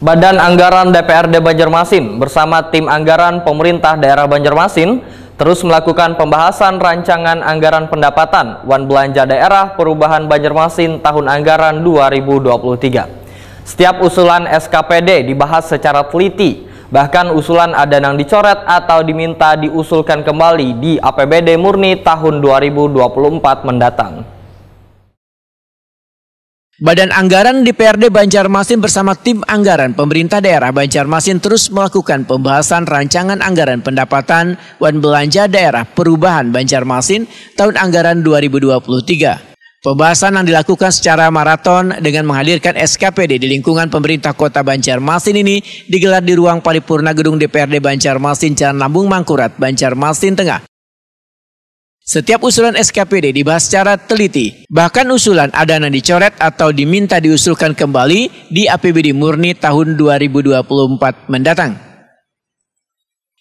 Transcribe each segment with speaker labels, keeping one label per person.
Speaker 1: Badan Anggaran DPRD Banjarmasin bersama tim anggaran pemerintah daerah Banjarmasin terus melakukan pembahasan rancangan anggaran pendapatan Wan Belanja Daerah Perubahan Banjarmasin tahun anggaran 2023. Setiap usulan SKPD dibahas secara teliti, bahkan usulan ada yang dicoret atau diminta diusulkan kembali di APBD murni tahun 2024 mendatang.
Speaker 2: Badan Anggaran DPRD Banjarmasin bersama tim anggaran pemerintah daerah Banjarmasin terus melakukan pembahasan rancangan anggaran pendapatan Wan Belanja Daerah Perubahan Banjarmasin tahun anggaran 2023. Pembahasan yang dilakukan secara maraton dengan menghadirkan SKPD di lingkungan pemerintah kota Banjarmasin ini digelar di ruang paripurna gedung DPRD Banjarmasin Jalan Lambung Mangkurat, Banjarmasin Tengah. Setiap usulan SKPD dibahas secara teliti, bahkan usulan ada yang dicoret atau diminta diusulkan kembali di APBD murni tahun 2024 mendatang.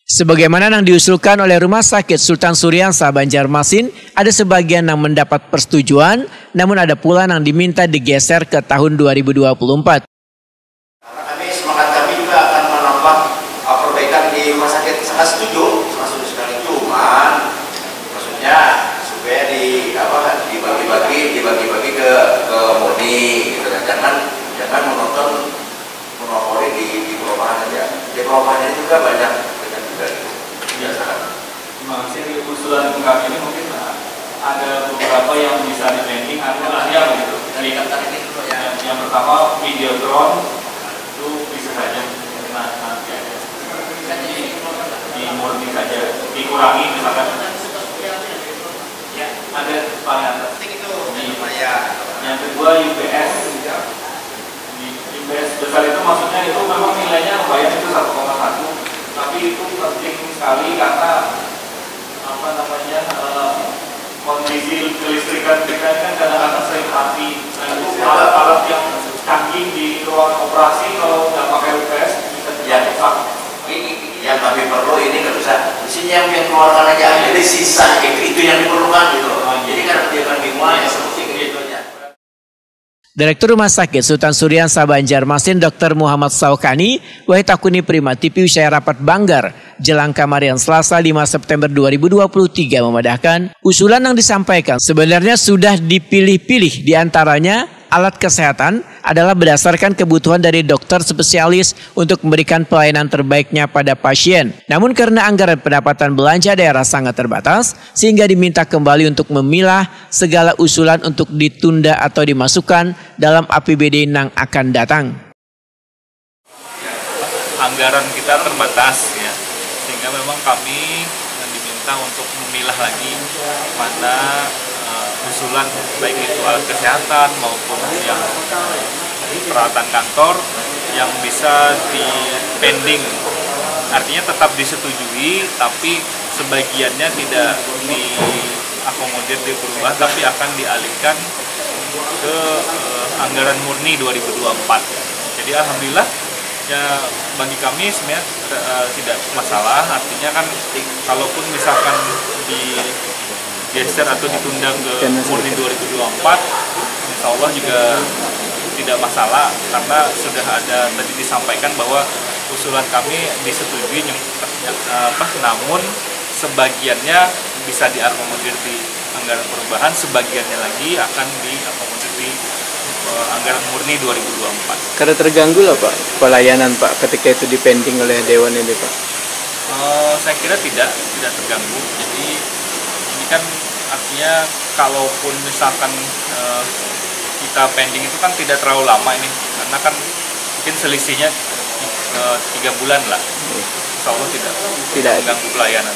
Speaker 2: Sebagaimana yang diusulkan oleh Rumah Sakit Sultan Suryansa Banjarmasin, ada sebagian yang mendapat persetujuan, namun ada pula yang diminta digeser ke tahun 2024.
Speaker 3: Kami semangat kami juga akan menambah perbaikan di rumah sakit. Sangat setuju sekali, cuman supaya dibagi-bagi ke murni gitu kan. Jangan monopoli di perumahan aja. Di perumahan ini juga banyak juga biasakan.
Speaker 4: Masih usulan kami ini mungkin ada beberapa yang bisa di-landing arahnya begitu. Yang pertama video drone itu bisa saja nanti aja. Di murni saja dikurangi misalkan. Ada paling atas itu yang kedua UPS. UPS besar itu maksudnya itu memang nilainya lumayan, itu 1,1, tapi itu penting sekali karena kondisi kelistrikan kita kan kadang-kadang sering mati. Nah itu alat-alat yang canggih di ruang operasi kalau nggak pakai UPS bisa rusak.
Speaker 3: Yang kami perlu ini nggak bisa isinya yang keluarkan aja, jadi sisa itu yang diperlukan gitu. Jadi kan dia akan bingung ya seperti itu aja.
Speaker 2: Direktur Rumah Sakit Sultan Suryansa Banjarmasin Dr. Muhammad Saukani Wahitakuni Prima TV Usai Rapat Banggar Jelang Kamarian Selasa 5 September 2023 memadahkan usulan yang disampaikan sebenarnya sudah dipilih-pilih, diantaranya alat kesehatan adalah berdasarkan kebutuhan dari dokter spesialis untuk memberikan pelayanan terbaiknya pada pasien. Namun karena anggaran pendapatan belanja daerah sangat terbatas, sehingga diminta kembali untuk memilah segala usulan untuk ditunda atau dimasukkan dalam APBD yang akan datang.
Speaker 4: Anggaran kita terbatas ya, sehingga memang kami diminta untuk memilah lagi mana usulan baik itu alat kesehatan maupun yang peralatan kantor yang bisa di-pending, artinya tetap disetujui tapi sebagiannya tidak diakomodir berubah tapi akan dialihkan ke anggaran murni 2024. Jadi alhamdulillah ya bagi kami sebenarnya tidak masalah, artinya kan kalaupun misalkan digeser atau ditunda ke murni 2024, insya Allah juga tidak masalah karena sudah ada tadi disampaikan bahwa usulan kami disetujui, namun sebagiannya bisa diakomodir di anggaran perubahan, sebagiannya lagi akan diakomodir di anggaran murni 2024.
Speaker 5: Karena terganggu lah Pak pelayanan Pak ketika itu dipending oleh Dewan ini Pak?
Speaker 4: Saya kira tidak terganggu. Jadi ini kan artinya kalaupun misalkan kita pending itu kan tidak terlalu lama ini, karena kan mungkin selisihnya 3 bulan lah. Insya Allah tidak mengganggu pelayanan.